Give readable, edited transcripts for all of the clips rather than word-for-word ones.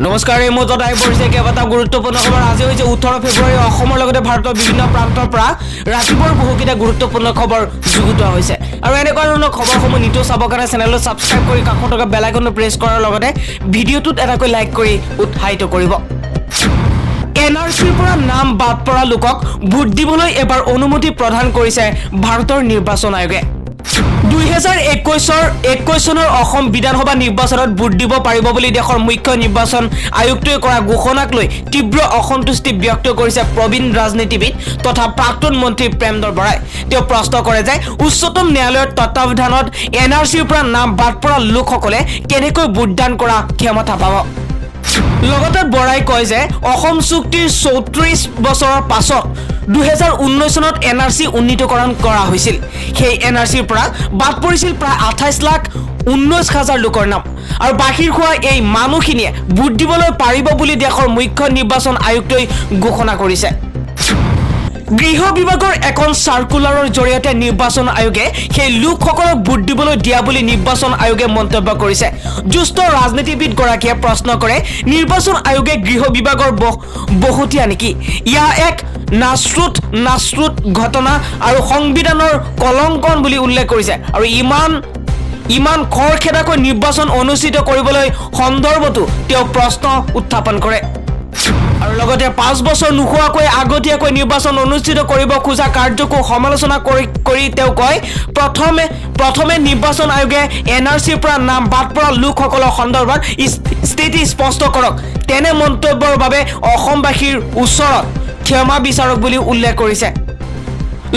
নমস্কাৰ এই মুহূৰ্তত আহি পৰিছে কেইবাটাও গুৰুত্বপূৰ্ণ খবৰ আজি হৈছে 18 ফেব্ৰুৱাৰী অসমৰ লগতে ভাৰতৰ বিভিন্ন প্ৰান্তৰ পৰা ৰাতিপুৱাৰ বহুকেইটা গুৰুত্বপূৰ্ণ খবৰ যুগুতোৱা হৈছে আৰু এনেকুৱা ধৰণৰ খবৰসমূহ নিতৌ চাবৰ কাৰণে চেনেলটো ছাবস্ক্ৰাইব কৰি কাষত থকা বেল আইকনটো প্ৰেছ কৰাৰ লগতে ভিডিঅ'টোত এটাকৈ লাইক কৰি উৎসাহিত কৰিব এনআৰচিৰ পৰা নাম বাদ পৰা লোকক ভোট দিবলৈ এবাৰ অনুমতি প্ৰদান কৰিছে ভাৰতৰ নিৰ্বাচন আয়োগে 2021 চনৰ অসম বিধানসভা নিৰ্বাচনত ভোট দিব পাৰিব বুলি দেশৰ মুখ্য নিৰ্বাচন আয়ুক্তই কৰা ঘোষণাক লৈ তীব্ৰ অসন্তুষ্টি ব্যক্ত কৰিছে প্ৰবীণ ৰাজনীতিবিদ তথা প্ৰাক্তন মন্ত্ৰী প্ৰেমদৰ বৰাই তেওঁ প্ৰশ্ন কৰে যে উচ্চতম ন্যায়ালয়ৰ তত্ত্বাৱধানত এনআৰচিৰ পৰা নাম বাদ পৰা লোকসকলে কেনেকৈ ভোটদান কৰা ক্ষমতা পাব লগতে বৰাই কয় যে অসম চুক্তিৰ 34 বছৰৰ পাছত 2019 চনত এনআৰচি উন্নীতকৰণ কৰা হৈছিল সেই এনআৰচিৰ পৰা বাদ পৰিছিল প্ৰায় 28,19,000 লোকৰ নাম আৰু বাহিৰ হোৱা এই মানুহখিনিয়ে ভোট দিবলৈ পাৰিব বুলি দেশৰ মুখ্য নিৰ্বাচন আয়ুক্তই ঘোষণা কৰিছে গৃহ বিভাগৰ এখন সাৰ্কুলাৰৰ জৰিয়তে নিৰ্বাচন আয়োগে সেই লোকসকলক ভোট দিবলৈ দিয়া বুলি নিৰ্বাচন আয়োগে মন্তব্য কৰিছে জ্যেষ্ঠ ৰাজনীতিবিদ গৰাকীয়ে প্ৰশ্ন কৰে নিৰ্বাচন আয়োগে গৃহ বিভাগৰ বহুতিয়া নেকি ইয়া এক নাস্ৰুত ঘটনা আৰু সংবিধানৰ কলংকন বুলি উল্লেখ কৰিছে আৰু ইমান খৰখেদাকৈ নিৰ্বাচন অনুষ্ঠিত কৰিবলৈ সন্দৰ্ভতো তেওঁ প্ৰশ্ন উত্থাপন কৰে আৰু লগতে 5 বছৰ নোহোৱাকৈ আগতীয়াকৈ নিৰ্বাচন অনুষ্ঠিত কৰিব খোজা কাৰ্যকো সমালোচনা কৰি তেওঁ কয় প্ৰথমে নিৰ্বাচন আয়োগে এনআৰচিৰ পৰা নাম বাদ পৰা লোকসকলৰ সন্দৰ্ভত স্থিতি স্পষ্ট কৰক তেনে মন্তব্যৰ বাবে অসমবাসীৰ ওচৰত ক্ষমা বিচাৰক বুলি উল্লেখ কৰিছে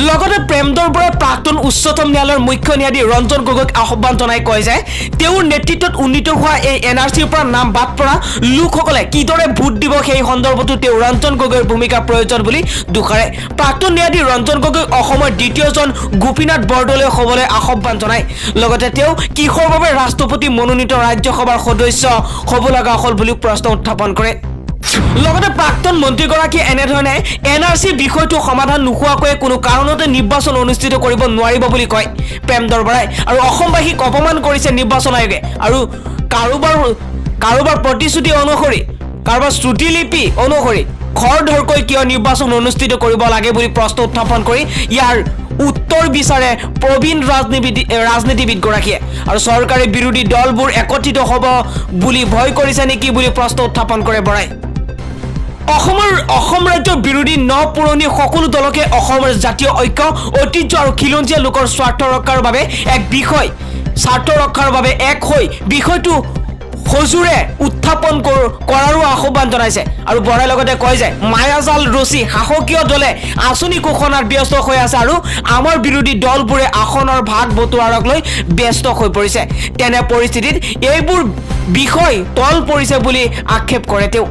লগতে প্ৰেমদৰ বৰাই প্ৰাক্তন উচ্চতম ন্যায়ালয়ৰ মুখ্য ন্যায়াধীশ ৰঞ্জন গগৈক আহ্বান জনাই কয় যে তেওঁৰ নেতৃত্বত উন্নীত হোৱা এই এনআৰচিৰ পৰা নাম বাদ পৰা লোকসকলে কিদৰে ভোট দিব সেই সন্দৰ্ভতো তেওঁ ৰঞ্জন গগৈৰ ভূমিকা প্ৰয়োজন বুলি দোষাৰে প্ৰাক্তন ন্যায়াধীশ ৰঞ্জন গগৈ অসমৰ দ্বিতীয়জন গোপীনাথ বৰদলৈ হ'বলৈ আহ্বান জনায় লগতে তেওঁ কিহৰ বাবে ৰাষ্ট্ৰপতি মনোনীত ৰাজ্যসভাৰ সদস্য হ'ব লগা হ'ল বুলি প্ৰশ্ন উত্থাপন কৰে লগতে প্ৰাক্তন মন্ত্ৰীগৰাকীয়ে এনেধৰণে এনআৰচি বিষয়টো সমাধান নোহোৱাকৈ কোনো কাৰণতে নিৰ্বাচন অনুষ্ঠিত কৰিব নোৱাৰিব বুলি কয় প্ৰেমদৰ বৰাই আৰু অসমবাসীক অপমান কৰিছে নিৰ্বাচন আয়োগে আৰু কাৰোবাৰ প্ৰতিশ্ৰুতি অনুসৰি কাৰোবাৰ শ্ৰুতিলিপি অনুসৰি খৰধৰকৈ কিয় নিৰ্বাচন অনুষ্ঠিত কৰিব লাগে বুলি প্ৰশ্ন উত্থাপন কৰি ইয়াৰ উত্তৰ বিচাৰে প্ৰবীণ ৰাজনীতিবিদ গৰাকীয়ে আৰু চৰকাৰী বিৰোধী দলবোৰ একত্ৰিত হ'ব বুলি ভয় কৰিছে নেকি বুলি প্ৰশ্ন উত্থাপন কৰে বৰাই অসম ৰাজ্যৰ বিৰোধী পুৰণি সকলো দলকে অসমৰ জাতীয় ঐক্য ঐতিহ্য আৰু খিলঞ্জীয়া লোকৰ স্বাৰ্থ ৰক্ষাৰ বাবে এক হৈ বিষয়টো হজুৰে উত্থাপন কৰাৰো আহ্বান জনাইছে আৰু বৰাই লগতে কয় যে মায়াজাল ৰচি শাসকীয় দলে আঁচনি ঘোষণাত ব্যস্ত হৈ আছে আৰু আমাৰ বিৰোধী দলবোৰে আসনৰ ভাগ বটোৱাৰক লৈ ব্যস্ত হৈ পৰিছে তেনে পৰিস্থিতিত এইবোৰ বিষয় তল পৰিছে বুলি আক্ষেপ কৰে তেওঁ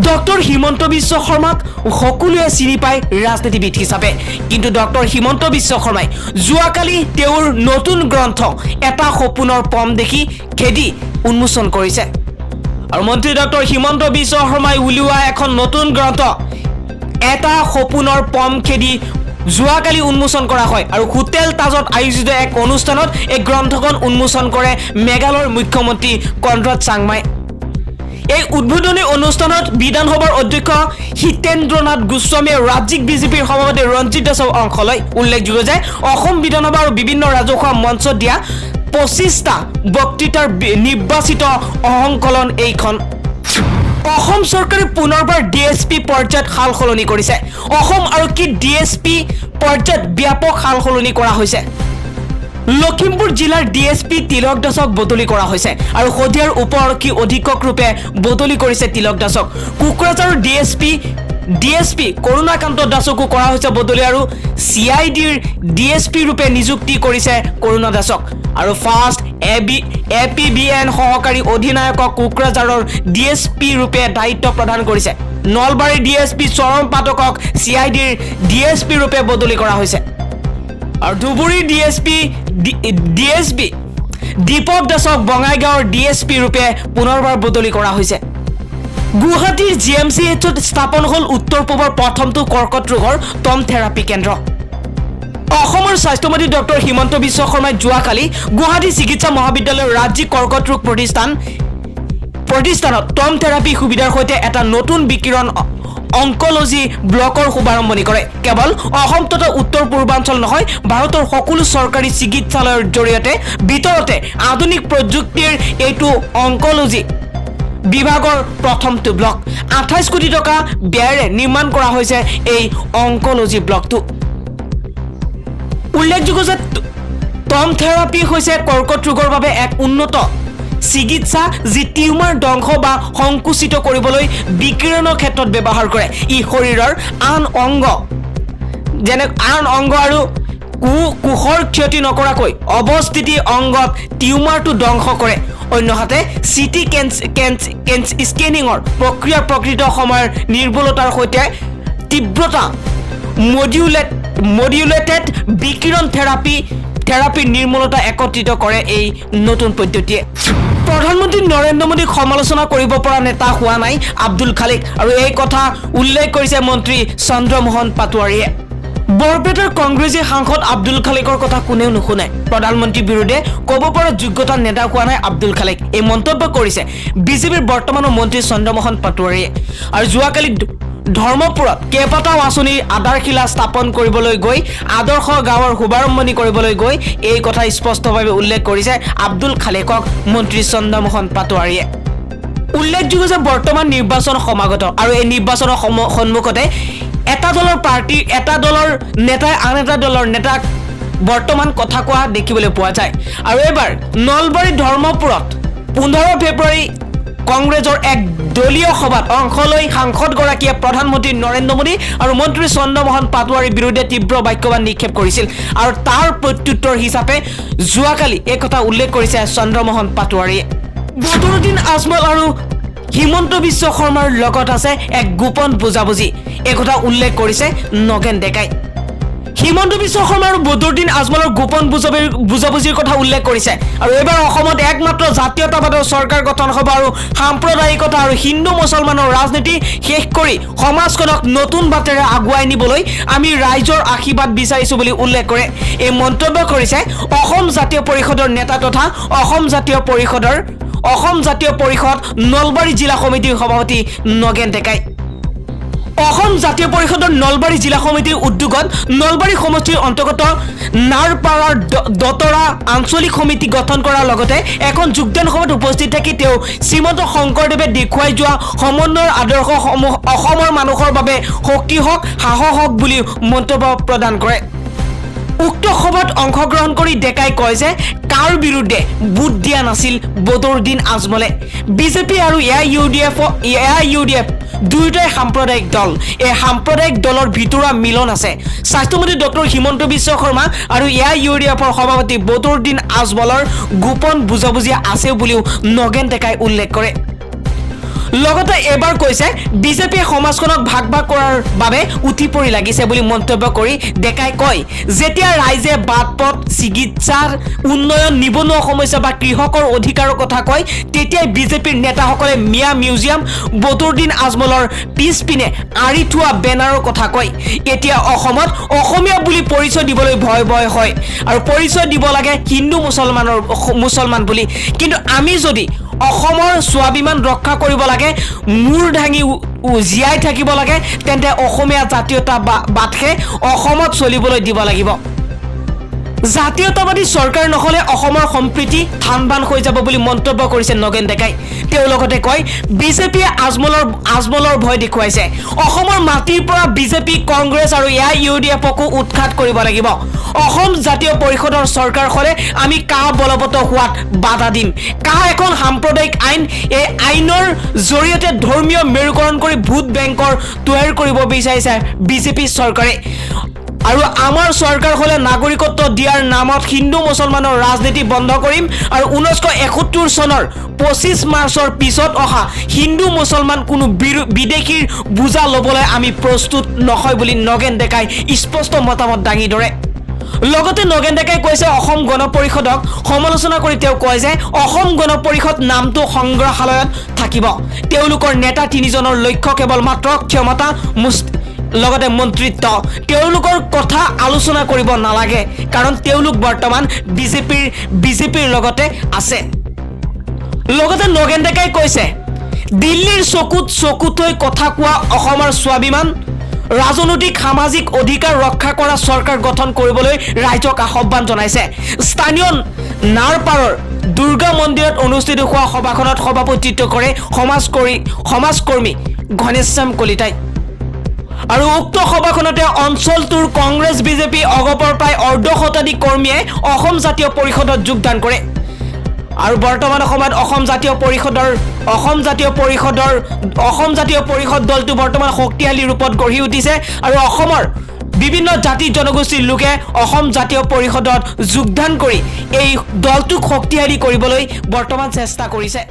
ডক্টৰ হিমন্ত বিশ্ব শৰ্মাক সকলোৱে চিনি পায় ৰাজনীতিবিদ হিচাপে কিন্তু ডক্টৰ হিমন্ত বিশ্ব শৰ্মাই যোৱাকালি তেওঁৰ নতুন গ্ৰন্থ এটা সপোনৰ পম দেখি খেদি উন্মোচন কৰিছে আৰু মন্ত্ৰী ডক্টৰ হিমন্ত বিশ্ব শৰ্মাই উলিওৱা এখন নতুন গ্ৰন্থ এটা সপোনৰ পম খেদি যোৱাকালি উন্মোচন কৰা হয় আৰু হোটেল তাজত আয়োজিত এক অনুষ্ঠানত এই গ্ৰন্থখন উন্মোচন কৰে মেঘালয়ৰ মুখ্যমন্ত্ৰী কনৰাড চাংমাই এই উদ্বোধনী অনুষ্ঠানত বিধানসভাৰ অধ্যক্ষ হিতেন্দ্ৰনাথ গোস্বামীয়ে ৰাজ্যিক বিজেপিৰ সভাপতি ৰঞ্জিত দাসেও অংশ লয় উল্লেখযোগ্য যে অসম বিধানসভা আৰু বিভিন্ন ৰাজহুৱা মঞ্চত দিয়া 25টা বক্তৃতাৰ নিৰ্বাচিত অংকলন এইখন অসম চৰকাৰে পুনৰবাৰ ডিএছপি পৰ্যায়ত সাল সলনি কৰিছে অসম আৰক্ষী ডিএছপি পৰ্যায়ত ব্যাপক সাল সলনি কৰা হৈছে লখিমপুৰ জিলাৰ ডিএছপি তিলক দাসক বদলি কৰা হৈছে আৰু সদিয়াৰ উপ আৰক্ষী অধীক্ষক ৰূপে বদলি কৰিছে তিলক দাসক কোকৰাঝাৰৰ ডিএছপি কৰুণাকান্ত দাসকো কৰা হৈছে বদলি আৰু চিআইডিৰ ডিএছপি ৰূপে নিযুক্তি কৰিছে কৰুণা দাসক আৰু ফাৰ্ষ্ট এপিবিএন সহকাৰী অধিনায়কক কোকৰাঝাৰৰ ডিএছপি ৰূপে দায়িত্ব প্ৰদান কৰিছে নলবাৰীৰ ডিএছপি চৰম পাঠকক চিআইডিৰ ডিএছপি ৰূপে বদলি কৰা হৈছে আৰু ধুবুৰী ডিএছপি দীপক দাসক বঙাইগাঁৱৰ ডিএছপি ৰূপে পুনৰবাৰ বদলি কৰা হৈছে গুৱাহাটীৰ জিএমচিএইচত স্থাপন হ'ল উত্তৰ পূবৰ প্ৰথমটো কৰ্কট ৰোগৰ টম থেৰাপি কেন্দ্ৰ অসমৰ স্বাস্থ্যমন্ত্ৰী ডক্টৰ হিমন্ত বিশ্ব শৰ্মাই যোৱাকালি গুৱাহাটী চিকিৎসা মহাবিদ্যালয়ৰ ৰাজ্যিক কৰ্কট ৰোগ প্ৰতিষ্ঠান প্ৰতিষ্ঠানত টম থেৰাপি সুবিধাৰ সৈতে এটা নতুন বিকিৰণ অংকোলজি ব্লকৰ শুভাৰম্ভণি কৰে। কেৱল অসম তথা উত্তৰ পূৰ্বাঞ্চল নহয়, ভাৰতৰ সকলো চৰকাৰী চিকিৎসালয়ৰ জৰিয়তে ভিতৰতে আধুনিক প্ৰযুক্তিৰ এইটো অংকোলজি বিভাগৰ প্ৰথমটো ব্লক। 28 কোটি টকা ব্যয়েৰে নিৰ্মাণ কৰা হৈছে এই অংকোলজি ব্লকটো। উল্লেখযোগ্য যে টম থেৰাপি হৈছে কৰ্কট ৰোগৰ বাবে এক উন্নত চিকিৎসা যি টিউমাৰ ধ্বংস বা সংকুচিত কৰিবলৈ বিকিৰণৰ ক্ষেত্ৰত ব্যৱহাৰ কৰে। ই শৰীৰৰ আন অংগ আৰু কোষৰ ক্ষতি নকৰাকৈ অৱস্থিতি অংগত টিউমাৰটো ধ্বংস কৰে। অন্যহাতে চিটি স্কেনিঙৰ প্ৰক্ৰিয়া প্ৰকৃত সময়ৰ নিৰ্ভুলতাৰ সৈতে তীব্ৰতা মডিউলেটেড বিকিৰণ থেৰাপি নিৰ্মূলতা একত্ৰিত কৰে এই নতুন পদ্ধতিয়ে। প্ৰধানমন্ত্ৰী নৰেন্দ্ৰ মোদীক সমালোচনা কৰিব পৰা নেতা হোৱা নাই আব্দুল খালেক, আৰু এই কথা উল্লেখ কৰিছে মন্ত্ৰী চন্দ্ৰমোহন পাটোৱাৰীয়ে। বৰপেটাৰ কংগ্ৰেছী সাংসদ আব্দুল খালেকৰ কথা কোনেও নুশুনে। প্ৰধানমন্ত্ৰীৰ বিৰুদ্ধে ক'ব পৰা যোগ্যতা নেতা হোৱা নাই আব্দুল খালেক, এই মন্তব্য কৰিছে বিজেপিৰ বৰ্তমানৰ মন্ত্ৰী চন্দ্ৰমোহন পাটোৱাৰীয়ে। আৰু যোৱাকালি ধৰ্মপুৰত কেইবাটাও আঁচনিৰ আধাৰশিলা স্থাপন কৰিবলৈ গৈ আদৰ্শ গাঁৱৰ শুভাৰম্ভণি কৰিবলৈ গৈ এই কথা স্পষ্টভাৱে উল্লেখ কৰিছে আব্দুল খালেকক মন্ত্ৰী চন্দ্ৰমোহন পাটোৱাৰীয়ে। উল্লেখযোগ্য যে বৰ্তমান নিৰ্বাচন সমাগত, আৰু এই নিৰ্বাচনৰ সন্মুখতে এটা দলৰ নেতাই আন এটা দলৰ নেতাক বৰ্তমান কথা কোৱা দেখিবলৈ পোৱা যায়। আৰু এইবাৰ নলবাৰী ধৰ্মপুৰত 15 ফেব্ৰুৱাৰী কংগ্ৰেছৰ এক দলীয় সভাত অংশ লৈ সাংসদগৰাকীয়ে প্ৰধানমন্ত্ৰী নৰেন্দ্ৰ মোদী আৰু মন্ত্ৰী চন্দ্ৰমোহন পাটোৱাৰীৰ বিৰুদ্ধে তীব্ৰ বাক্যবাণ নিক্ষেপ কৰিছিল। আৰু তাৰ প্ৰত্যুত্তৰ হিচাপে যোৱাকালি এই কথা উল্লেখ কৰিছে চন্দ্ৰমোহন পাটোৱাৰীয়ে। বদৰুদ্দিন আজমল আৰু হিমন্ত বিশ্ব শৰ্মাৰ লগত আছে এক গোপন বুজাবুজি, এই কথা উল্লেখ কৰিছে নগেন ডেকাই। হিমন্ত বিশ্ব শৰ্মা আৰু বদৰুদ্দিন আজমলৰ গোপন বুজাবুজিৰ কথা উল্লেখ কৰিছে। আৰু এইবাৰ অসমত একমাত্ৰ জাতীয়তাবাদৰ চৰকাৰ গঠন হ'ব আৰু সাম্প্ৰদায়িকতা আৰু হিন্দু মুছলমানৰ ৰাজনীতি শেষ কৰি সমাজখনক নতুন বাটেৰে আগুৱাই নিবলৈ আমি ৰাইজৰ আশীৰ্বাদ বিচাৰিছো বুলি উল্লেখ কৰে। এই মন্তব্য কৰিছে অসম জাতীয় পৰিষদৰ নেতা তথা অসম জাতীয় পৰিষদ নলবাৰী জিলা সমিতিৰ সভাপতি নগেন ডেকাই। অসম জাতীয় পৰিষদৰ নলবাৰী জিলা সমিতিৰ উদ্যোগত নলবাৰী সমষ্টিৰ অন্তৰ্গত নাৰপাৰাৰ দতৰা আঞ্চলিক সমিতি গঠন কৰাৰ লগতে এখন যোগদান সভাত উপস্থিত থাকি তেওঁ শ্ৰীমন্ত শংকৰদেৱে দেখুৱাই যোৱা সমন্বয়ৰ আদৰ্শসমূহ অসমৰ মানুহৰ বাবে শক্তি হওক, সাহস হওক বুলি মন্তব্য প্ৰদান কৰে। উক্ত সভাত অংশগ্ৰহণ কৰি ডেকাই কয় যে কাৰ বিৰুদ্ধে ভোট দিয়া নাছিল বদৰুদ্দিন আজমলে। বিজেপি আৰু এআইইউডিএফ দুয়োটাই সাম্প্ৰদায়িক দল। এই সাম্প্ৰদায়িক দলৰ ভিতৰুৱা মিলন আছে। স্বাস্থ্যমন্ত্ৰী ডক্টৰ হিমন্ত বিশ্ব শৰ্মা আৰু এআইইউডিএফৰ সভাপতি বদৰুদ্দিন আজমলৰ গোপন বুজাবুজি আছে বুলিও নগেন ডেকাই উল্লেখ কৰে। লগতে এবাৰ কৈছে বিজেপিয়ে সমাজখনক ভাগ কৰাৰ বাবে উঠি পৰি লাগিছে বুলি মন্তব্য কৰি ডেকাই কয়, যেতিয়া ৰাইজে বাট-পথ, চিকিৎসাৰ উন্নয়ন, নিবনুৱা সমস্যা বা কৃষকৰ অধিকাৰৰ কথা কয় তেতিয়াই বিজেপিৰ নেতাসকলে মিয়া মিউজিয়াম, বদৰুদ্দিন আজমলৰ পিছপিনে আঁৰি থোৱা বেনাৰৰ কথা কয়। এতিয়া অসমত অসমীয়া বুলি পৰিচয় দিবলৈ ভয় হয় আৰু পৰিচয় দিব লাগে হিন্দু মুছলমান বুলি। কিন্তু আমি যদি অসমৰ স্বাভিমান ৰক্ষা কৰিব লাগে, মূৰ দাঙি জীয়াই থাকিব লাগে, তেন্তে অসমীয়া জাতীয়তাবাদকে অসমত চলিবলৈ দিব লাগিব। জাতীয়তাবাদী চৰকাৰ নহ'লে অসমৰ সম্প্ৰীতি থান-বান হৈ যাব বুলি মন্তব্য কৰিছে নগেন ডেকাই। তেওঁ লগতে কয় বিজেপিয়ে আজমলৰ ভয় দেখুৱাইছে। অসমৰ মাটিৰ পৰা বিজেপি, কংগ্ৰেছ আৰু এআইইউডিএফকো উৎখাত কৰিব লাগিব। অসম জাতীয় পৰিষদৰ চৰকাৰ হ'লে আমি কা বলবৎ হোৱাত বাধা দিম। কা এখন সাম্প্ৰদায়িক আইন, এই আইনৰ জৰিয়তে ধৰ্মীয় মেৰুকৰণ কৰি ভোট বেংকৰ তৈয়াৰ কৰিব বিচাৰিছে বিজেপি চৰকাৰে। আৰু আমাৰ চৰকাৰ হ'লে নাগৰিকত্ব দিয়াৰ নামত হিন্দু মুছলমানৰ ৰাজনীতি বন্ধ কৰিম আৰু 1971 চনৰ 25 মাৰ্চৰ পিছত অহা হিন্দু মুছলমান কোনো বিদেশীৰ বুজা ল'বলৈ আমি প্ৰস্তুত নহয় বুলি নগেন ডেকাই স্পষ্ট মতামত দাঙি ধৰে। লগতে নগেন ডেকাই কৈছে অসম গণ পৰিষদক সমালোচনা কৰি তেওঁ কয় যে অসম গণ পৰিষদ নামটো সংগ্ৰহালয়ত থাকিব। তেওঁলোকৰ নেতা 3জনৰ লক্ষ্য কেৱল মাত্ৰ ক্ষমতা, লগতে মন্ত্ৰিত্ব। তেওঁলোকৰ কথা আলোচনা কৰিব নালাগে, কাৰণ তেওঁলোক বৰ্তমান বিজেপিৰ লগতে আছে। লগতে নগেন ডেকাই কৈছে দিল্লীৰ চকুত হৈ কথা কোৱা অসমৰ স্বাভিমান ৰাজনৈতিক সামাজিক অধিকাৰ ৰক্ষা কৰা চৰকাৰ গঠন কৰিবলৈ ৰাইজক আহ্বান জনাইছে। স্থানীয় নাৰপাৰৰ দুৰ্গা মন্দিৰত অনুষ্ঠিত হোৱা সভাখনত সভাপতিত্ব কৰে সমাজকৰ্মী ঘনেশ্যাম কলিতাই। আৰু উক্ত সভাখনতে অঞ্চলটোৰ কংগ্ৰেছ বিজেপি অগপৰ প্ৰায় অৰ্ধ শতাধিক কৰ্মীয়ে অসম জাতীয় পৰিষদত যোগদান কৰে। আৰু বৰ্তমান সময়ত অসম জাতীয় পৰিষদ দলটো বৰ্তমান শক্তিশালী ৰূপত গঢ়ি উঠিছে আৰু অসমৰ বিভিন্ন জাতি জনগোষ্ঠীৰ লোকে অসম জাতীয় পৰিষদত যোগদান কৰি এই দলটোক শক্তিশালী কৰিবলৈ বৰ্তমান চেষ্টা কৰিছে।